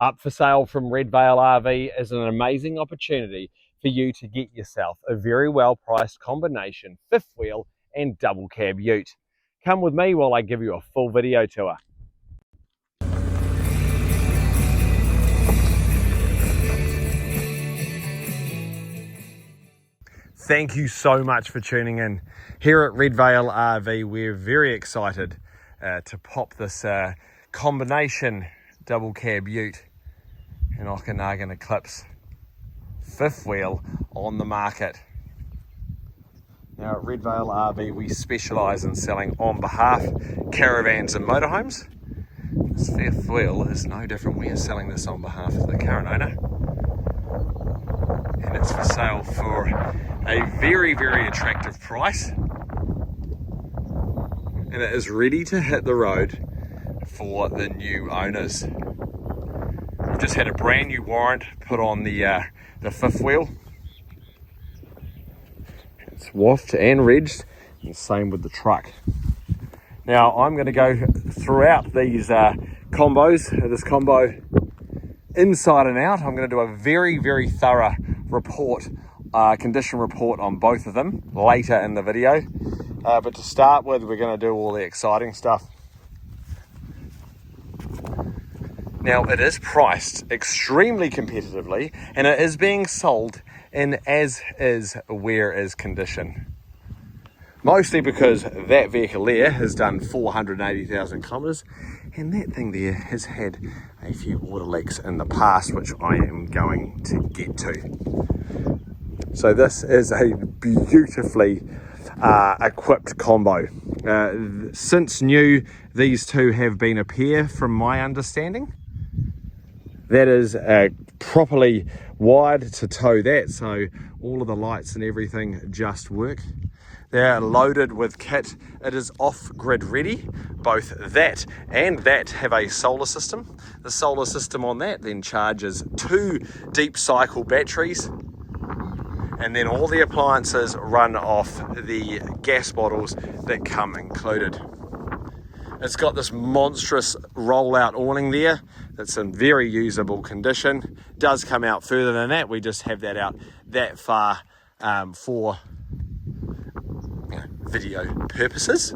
Up for sale from Red Vale RV is an amazing opportunity for you to get yourself a very well priced combination fifth wheel and double cab ute. Come with me while I give you a full video tour. Thank you so much for tuning in. Here at Red Vale RV, we're very excited to pop this combination double cab ute and Okanagan Eclipse fifth wheel on the market. Now at Red Vale RV, we specialise in selling on behalf caravans and motorhomes. This fifth wheel is no different. We are selling this on behalf of the current owner, and it's for sale for a very, very attractive price, and it is ready to hit the road for the new owners. We've just had a brand new warrant put on the fifth wheel. It's waffed and regged, and the same with the truck. Now I'm going to go throughout these combos, this combo inside and out. I'm going to do a very, very thorough report, condition report on both of them later in the video. But to start with, we're going to do all the exciting stuff. Now it is priced extremely competitively, and it is being sold in as is, where is condition. Mostly because that vehicle there has done 480,000 kilometres, and that thing there has had a few water leaks in the past, which I am going to get to. So this is a beautifully equipped combo. Since new, these two have been a pair from my understanding. That is properly wired to tow that, so all of the lights and everything just work. They're loaded with kit. It is off-grid ready. Both that and that have a solar system. The solar system on that then charges 2 deep cycle batteries, and then all the appliances run off the gas bottles that come included. It's got this monstrous rollout awning there that's in very usable condition. Does come out further than that. We just have that out that far for video purposes.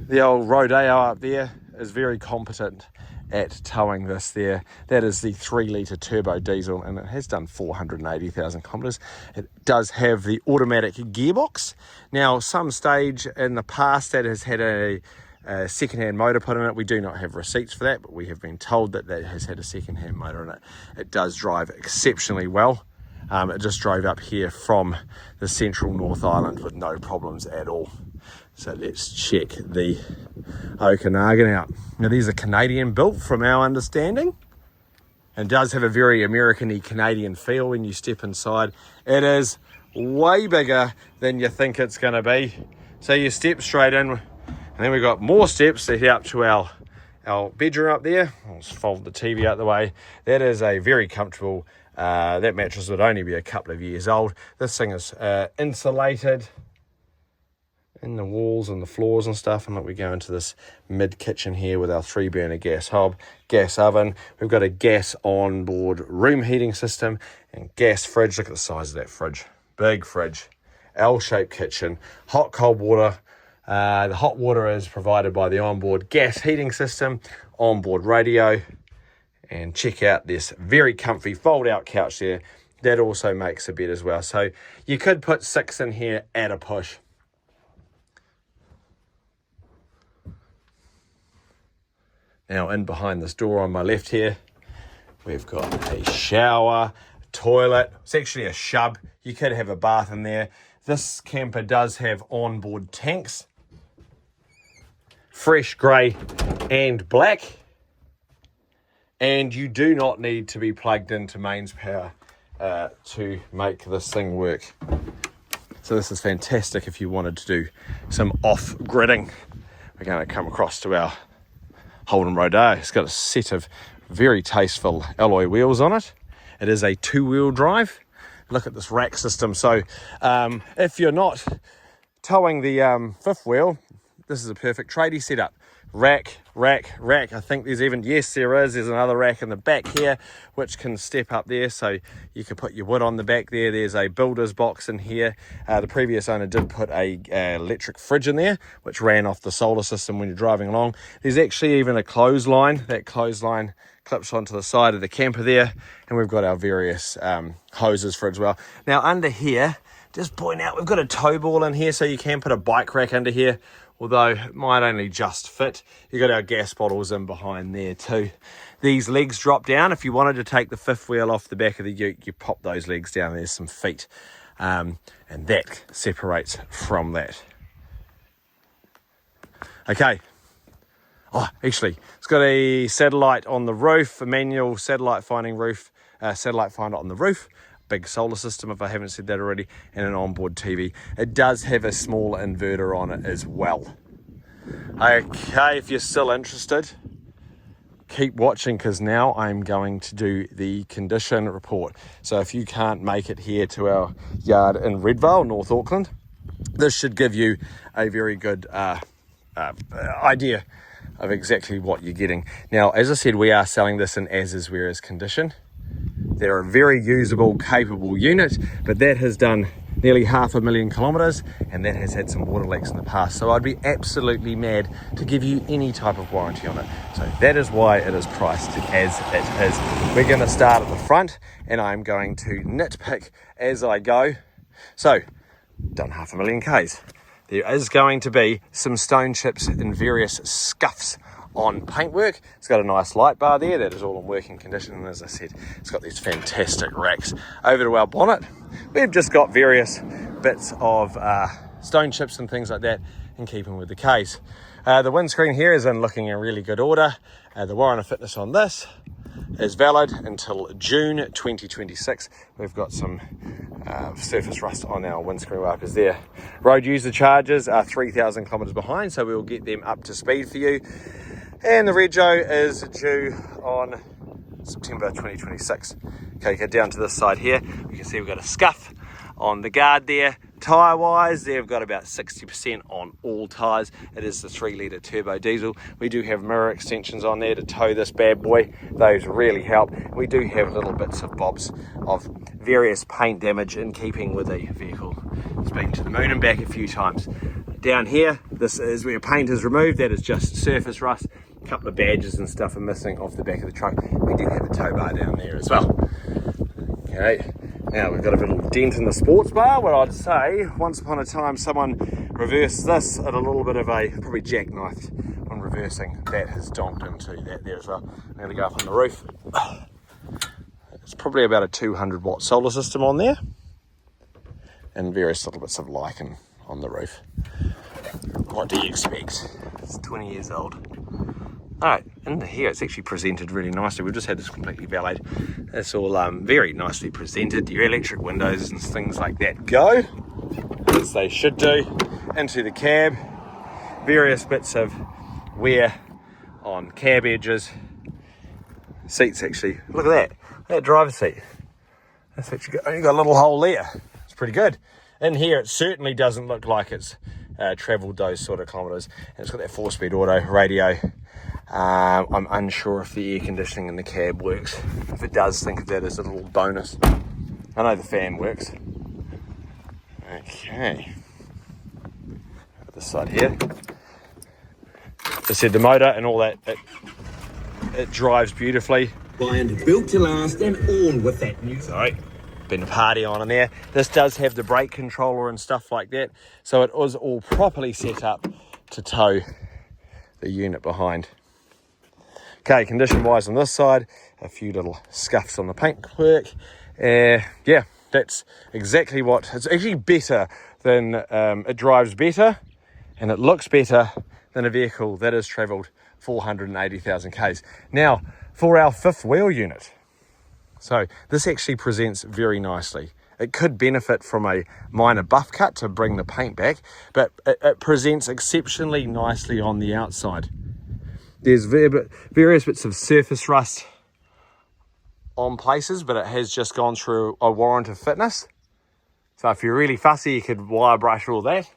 The old Rodeo up there is very competent at towing this there. That is the 3-litre turbo diesel, and it has done 480,000 kilometres. It does have the automatic gearbox. Now, some stage in the past that has had a second-hand motor put in it. We do not have receipts for that, but we have been told that that has had a second-hand motor in it. It does drive exceptionally well. It just drove up here from the central North Island with no problems at all. So let's check the Okanagan out. Now these are Canadian built from our understanding, and does have a very American-y Canadian feel when you step inside. It is way bigger than you think it's going to be. So you step straight in, and then we've got more steps to head up to our bedroom up there. I'll just fold the TV out the way. That is a very comfortable, that mattress would only be a couple of years old. This thing is insulated in the walls and the floors and stuff. And look, we go into this mid kitchen here with our 3-burner gas hob, gas oven. We've got a gas onboard room heating system and gas fridge. Look at the size of that fridge. Big fridge. L-shaped kitchen. Hot, cold water. The hot water is provided by the onboard gas heating system, onboard radio. And check out this very comfy fold-out couch there. That also makes a bed as well. So you could put 6 in here at a push. Now in behind this door on my left here, we've got a shower, toilet. It's actually a shub. You could have a bath in there. This camper does have onboard tanks, fresh grey and black. And you do not need to be plugged into mains power to make this thing work. So this is fantastic if you wanted to do some off-gridding. We're going to come across to our Holden Rodeo. It's got a set of very tasteful alloy wheels on it. It is a 2-wheel drive. Look at this rack system. So if you're not towing the fifth wheel, this is a perfect tradie setup. rack. I think there's even, yes there is, there's another rack in the back here which can step up there, so you can put your wood on the back there. There's a builder's box in here. The previous owner did put a electric fridge in there which ran off the solar system when you're driving along. There's actually even a clothesline. That clothesline clips onto the side of the camper there, and we've got our various hoses for it as well. Now under here, just point out, we've got a tow ball in here, so you can put a bike rack under here, although it might only just fit. You've got our gas bottles in behind there too. These legs drop down. If you wanted to take the fifth wheel off the back of the ute, you pop those legs down. There's some feet, and that separates from that. Okay. Oh, actually, it's got a satellite on the roof, a manual satellite finder on the roof, big solar system if I haven't said that already, and an onboard TV. It does have a small inverter on it as well. Okay, if you're still interested, keep watching, because now I'm going to do the condition report. So if you can't make it here to our yard in Redvale, North Auckland, this should give you a very good idea of exactly what you're getting. Now, as I said, we are selling this in as is where is condition. They're a very usable, capable unit, but that has done nearly 500,000 kilometres, and that has had some water leaks in the past. So I'd be absolutely mad to give you any type of warranty on it. So that is why it is priced as it is. We're going to start at the front, and I'm going to nitpick as I go. So, done 500,000 Ks. There is going to be some stone chips and various scuffs on paintwork. It's got a nice light bar there that is all in working condition, and as I said, it's got these fantastic racks. Over to our bonnet, we've just got various bits of stone chips and things like that in keeping with the case. The windscreen here is looking in really good order. The warrant of fitness on this is valid until June 2026. We've got some surface rust on our windscreen wipers there. Road user charges are 3,000 kilometres behind, so we'll get them up to speed for you. And the rego is due on September 2026. Okay, go down to this side here. You can see we've got a scuff on the guard there. Tyre wise, they've got about 60% on all tyres. It is the 3-litre turbo diesel. We do have mirror extensions on there to tow this bad boy. Those really help. We do have little bits of bobs of various paint damage in keeping with the vehicle. It's been to the moon and back a few times. Down here, this is where paint is removed. That is just surface rust. A couple of badges and stuff are missing off the back of the truck. We do have a tow bar down there as well. Okay. Now we've got a little dent in the sports bar, where I'd say once upon a time someone reversed this at a little bit of a, probably jackknifed when reversing. That has donked into that there as well. I'm going to go up on the roof. It's probably about a 200 watt solar system on there, and various little bits of lichen on the roof. What do you expect? It's 20 years old. Alright, in here it's actually presented really nicely. We've just had this completely valeted. It's all very nicely presented. Your electric windows and things like that go, as they should do, into the cab. Various bits of wear on cab edges. Seats actually, look at that driver's seat. That's actually only got a little hole there. It's pretty good. In here it certainly doesn't look like it's travelled those sort of kilometres. And it's got that 4-speed auto radio. I'm unsure if the air conditioning in the cab works. If it does, think of that as a little bonus. I know the fan works. Okay. This side here. As I said, the motor and all that, it drives beautifully. And built to last and all with that new... Sorry, been a party on in there. This does have the brake controller and stuff like that, so it was all properly set up to tow the unit behind. Okay, condition wise on this side, a few little scuffs on the paintwork. Yeah, that's exactly what, it's actually better than, it drives better and it looks better than a vehicle that has travelled 480,000 Ks. Now, for our fifth wheel unit, so this actually presents very nicely. It could benefit from a minor buff cut to bring the paint back, but it presents exceptionally nicely on the outside. There's various bits of surface rust on places, but it has just gone through a warrant of fitness. So if you're really fussy, you could wire brush all that.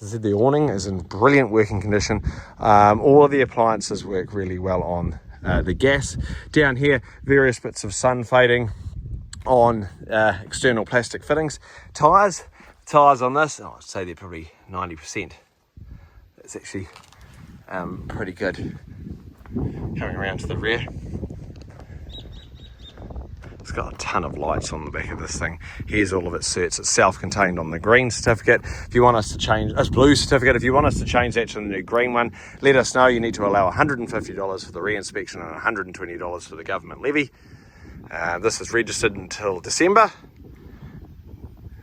As I said, the awning is in brilliant working condition. All of the appliances work really well on the gas. Down here, various bits of sun fading on external plastic fittings. Tyres on this, I'd say they're probably 90%. It's actually pretty good. Coming around to the rear, it's got a ton of lights on the back of this thing. Here's all of its certs. It's self-contained on the green certificate. If you want us to change, it's blue certificate. If you want us to change that to the new green one, let us know. You need to allow $150 for the re-inspection and $120 for the government levy. This is registered until December.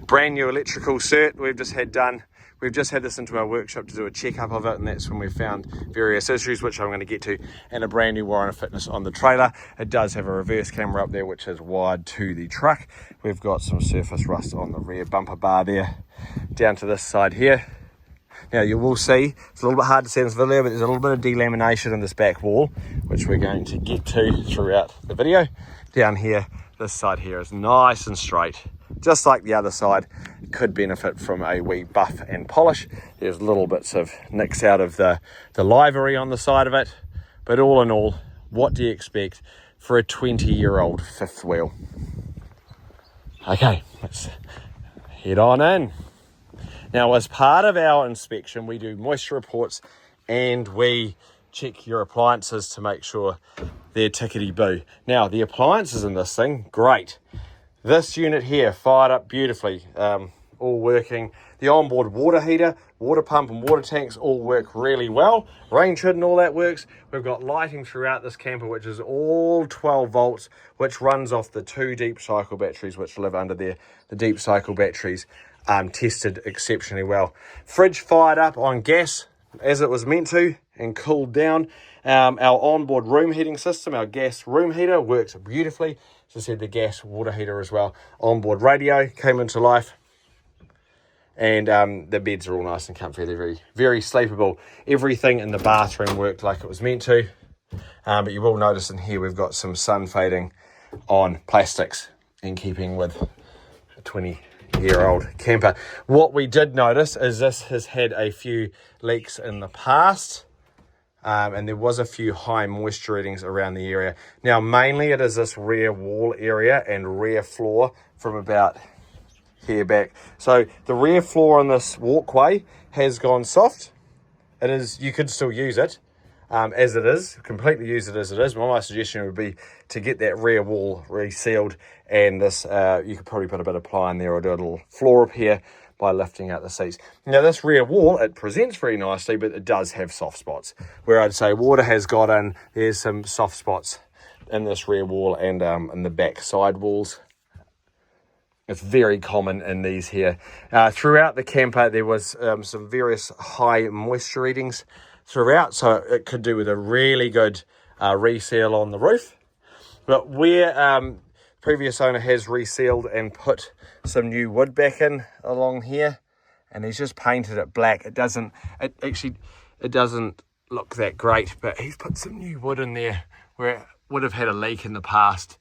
Brand new electrical cert we've just had done. We've just had this into our workshop to do a checkup of it, and that's when we found various issues, which I'm going to get to, and a brand new wire and fitness on the trailer. It does have a reverse camera up there, which is wired to the truck. We've got some surface rust on the rear bumper bar there, down to this side here. Now you will see, it's a little bit hard to see in this video, but there's a little bit of delamination in this back wall, which we're going to get to throughout the video. Down here, this side here is nice and straight, just like the other side. Could benefit from a wee buff and polish. There's little bits of nicks out of the livery on the side of it, but all in all, what do you expect for a 20-year-old fifth wheel? Okay, let's head on in. Now, as part of our inspection, we do moisture reports and we check your appliances to make sure they're tickety-boo. Now, the appliances in this thing, great. This unit here fired up beautifully, all working. The onboard water heater, water pump and water tanks all work really well. Range hood and all that works. We've got lighting throughout this camper, which is all 12 volts, which runs off the 2 deep cycle batteries which live under there. The deep cycle batteries tested exceptionally well. Fridge fired up on gas as it was meant to and cooled down. Our onboard room heating system, our gas room heater, works beautifully. As I said, the gas water heater as well. Onboard radio came into life. And the beds are all nice and comfy. They're very, very sleepable. Everything in the bathroom worked like it was meant to. But you will notice in here we've got some sun fading on plastics in keeping with a 20-year-old camper. What we did notice is this has had a few leaks in the past. And there was a few high moisture readings around the area. Now, mainly it is this rear wall area and rear floor from about here back. So the rear floor on this walkway has gone soft. It is, you could still use it as it is, completely use it as it is. My suggestion would be to get that rear wall resealed, and this you could probably put a bit of ply in there or do a little floor repair by lifting out the seats. Now this rear wall, it presents very nicely, but it does have soft spots where I'd say water has got in. There's some soft spots in this rear wall and in the back side walls. It's very common in these here. Throughout the camper, there was some various high moisture readings throughout, so it could do with a really good reseal on the roof. But where previous owner has resealed and put some new wood back in along here, and he's just painted it black. It doesn't look that great, but he's put some new wood in there where it would have had a leak in the past.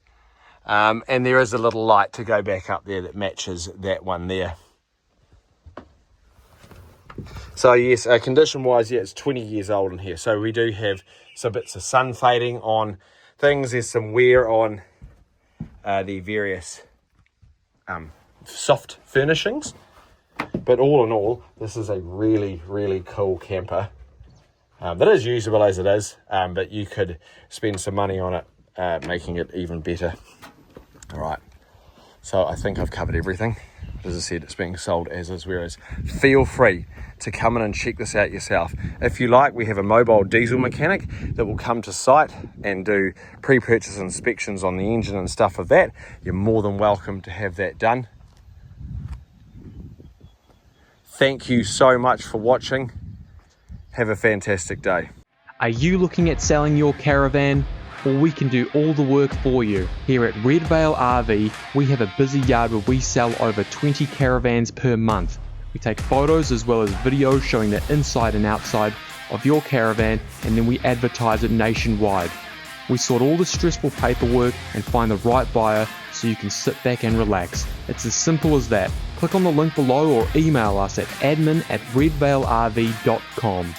And there is a little light to go back up there that matches that one there. So yes, condition wise, yeah, it's 20 years old in here. So we do have some bits of sun fading on things. There's some wear on the various soft furnishings. But all in all, this is a really, really cool camper. That is usable as it is, but you could spend some money on it, making it even better. All right, so I think I've covered everything. As I said, it's being sold as is, whereas feel free to come in and check this out yourself. If you like, we have a mobile diesel mechanic that will come to site and do pre-purchase inspections on the engine and stuff of that. You're more than welcome to have that done. Thank you so much for watching. Have a fantastic day. Are you looking at selling your caravan? Well, we can do all the work for you. Here at Red Vale RV, we have a busy yard where we sell over 20 caravans per month. We take photos as well as videos showing the inside and outside of your caravan, and then we advertise it nationwide. We sort all the stressful paperwork and find the right buyer so you can sit back and relax. It's as simple as that. Click on the link below or email us at admin@redvalerv.com.